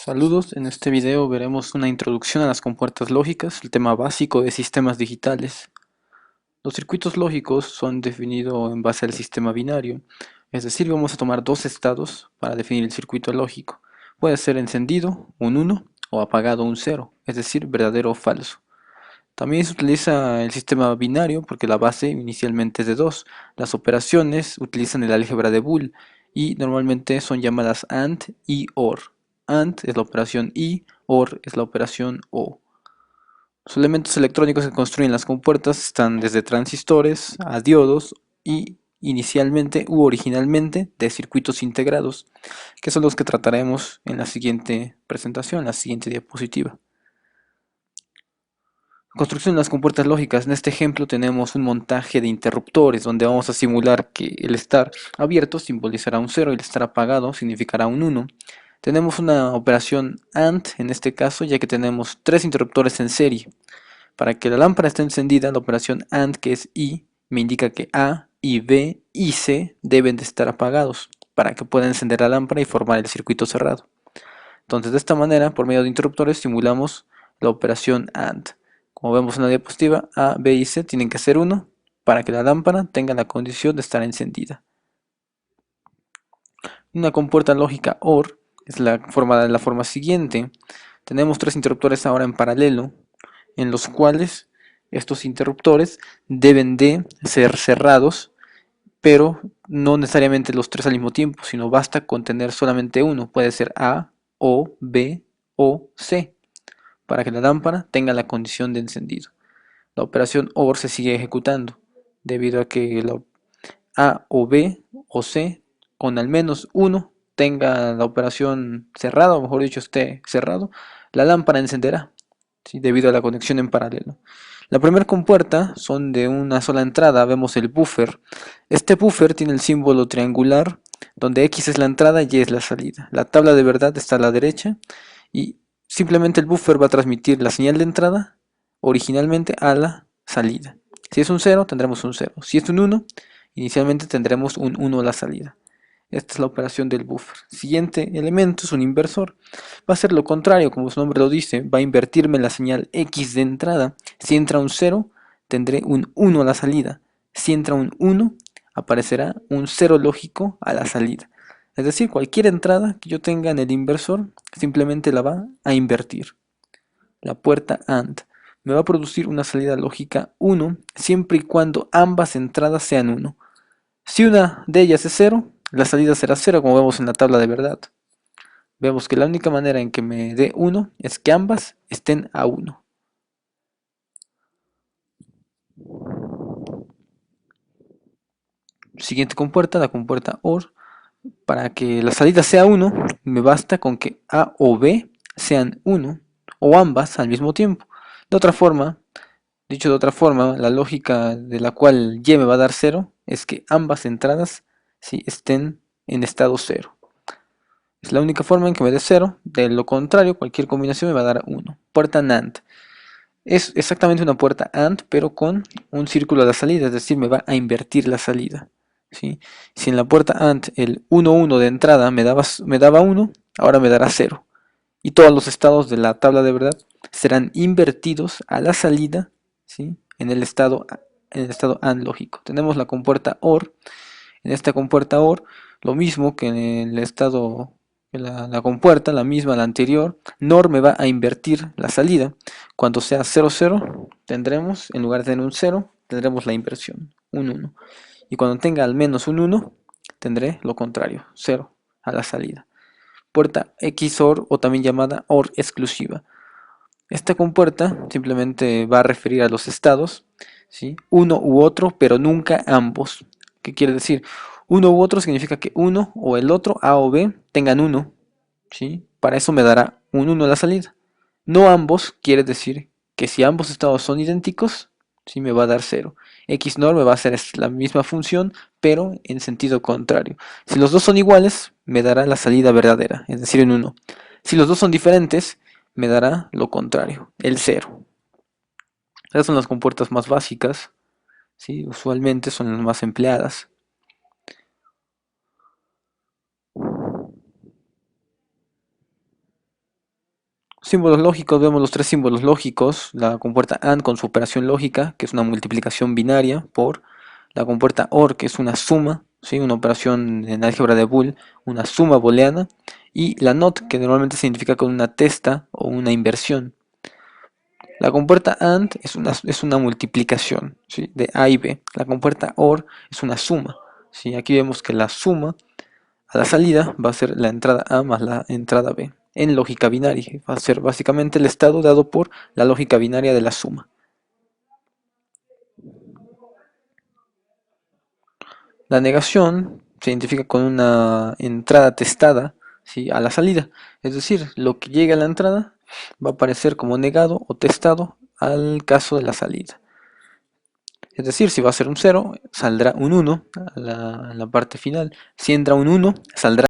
Saludos, en este video veremos una introducción a las compuertas lógicas, el tema básico de sistemas digitales. Los circuitos lógicos son definidos en base al sistema binario, es decir, vamos a tomar dos estados para definir el circuito lógico. Puede ser encendido, un 1, o apagado, un 0, es decir, verdadero o falso. También se utiliza el sistema binario porque la base inicialmente es de 2. Las operaciones utilizan el álgebra de Boole y normalmente son llamadas AND y OR. AND es la operación y, OR es la operación O. Los elementos electrónicos que construyen las compuertas están desde transistores a diodos y inicialmente u originalmente de circuitos integrados, que son los que trataremos en la siguiente presentación, en la siguiente diapositiva. Construcción de las compuertas lógicas. En este ejemplo tenemos un montaje de interruptores donde vamos a simular que el estar abierto simbolizará un 0 y el estar apagado significará un 1. Tenemos una operación AND en este caso, ya que tenemos tres interruptores en serie. Para que la lámpara esté encendida, la operación AND, que es I, me indica que A y B y C deben de estar apagados para que pueda encender la lámpara y formar el circuito cerrado. Entonces, de esta manera, por medio de interruptores, simulamos la operación AND. Como vemos en la diapositiva, A, B y C tienen que ser 1 para que la lámpara tenga la condición de estar encendida. Una compuerta lógica OR es formada de la forma siguiente. Tenemos tres interruptores ahora en paralelo, en los cuales estos interruptores deben de ser cerrados, pero no necesariamente los tres al mismo tiempo, sino basta con tener solamente uno. Puede ser A, O, B o C, para que la lámpara tenga la condición de encendido. La operación OR se sigue ejecutando, debido a que la A o B o C, con al menos uno, tenga la operación cerrada, o mejor dicho, esté cerrado, la lámpara encenderá, ¿sí? Debido a la conexión en paralelo. La primera compuerta son de una sola entrada, vemos el buffer. Este buffer tiene el símbolo triangular, donde X es la entrada y Y es la salida. La tabla de verdad está a la derecha y simplemente el buffer va a transmitir la señal de entrada originalmente a la salida. Si es un 0, tendremos un 0. Si es un 1, inicialmente tendremos un 1 a la salida. Esta es la operación del buffer. Siguiente elemento es un inversor. Va a ser lo contrario, como su nombre lo dice, va a invertirme la señal X de entrada. Si entra un 0, tendré un 1 a la salida. Si entra un 1, aparecerá un 0 lógico a la salida. Es decir, cualquier entrada que yo tenga en el inversor, simplemente la va a invertir. La puerta AND me va a producir una salida lógica 1 siempre y cuando ambas entradas sean 1. Si una de ellas es 0, la salida será 0, como vemos en la tabla de verdad. Vemos que la única manera en que me dé 1 es que ambas estén a 1. Siguiente compuerta, la compuerta OR. Para que la salida sea 1, me basta con que A o B sean 1, o ambas al mismo tiempo. De otra forma, dicho de otra forma, la lógica de la cual Y me va a dar 0 es que ambas entradas sí, estén en estado 0. Es la única forma en que me dé 0. De lo contrario, cualquier combinación me va a dar 1. Puerta NAND. Es exactamente una puerta AND, pero con un círculo a la salida, es decir, me va a invertir la salida. ¿Sí? Si en la puerta AND el 1, 1 de entrada me daba 1, ahora me dará 0. Y todos los estados de la tabla de verdad serán invertidos a la salida, ¿sí? En el estado AND lógico. Tenemos la compuerta OR. En esta compuerta OR, lo mismo que en el estado, la compuerta, la misma, la anterior, NOR me va a invertir la salida. Cuando sea 0, 0, tendremos, en lugar de tener un 0, tendremos la inversión, un 1. Y cuando tenga al menos un 1, tendré lo contrario, 0 a la salida. Puerta XOR o también llamada OR exclusiva. Esta compuerta simplemente va a referir a los estados, ¿sí? Uno u otro, pero nunca ambos. ¿Qué quiere decir? Uno u otro significa que uno o el otro, A o B, tengan uno, ¿sí? Para eso me dará un 1 a la salida. No ambos quiere decir que si ambos estados son idénticos, ¿sí? Me va a dar 0. XNOR me va a hacer la misma función, pero en sentido contrario. Si los dos son iguales, me dará la salida verdadera, es decir, un 1. Si los dos son diferentes, me dará lo contrario, el 0. Esas son las compuertas más básicas, ¿sí? Usualmente son las más empleadas. Símbolos lógicos, vemos los tres símbolos lógicos, la compuerta AND con su operación lógica, que es una multiplicación binaria, por la compuerta OR, que es una suma, ¿sí? Una operación en álgebra de Boole, una suma booleana, y la NOT, que normalmente se identifica con una testa o una inversión. La compuerta AND es una multiplicación, ¿sí? De A y B. La compuerta OR es una suma, ¿sí? Aquí vemos que la suma a la salida va a ser la entrada A más la entrada B. En lógica binaria va a ser básicamente el estado dado por la lógica binaria de la suma. La negación se identifica con una entrada testada, ¿sí? A la salida. Es decir, lo que llegue a la entrada va a aparecer como negado o testado al caso de la salida. Es decir, si va a ser un 0, saldrá un 1 a la parte final. Si entra un 1, saldrá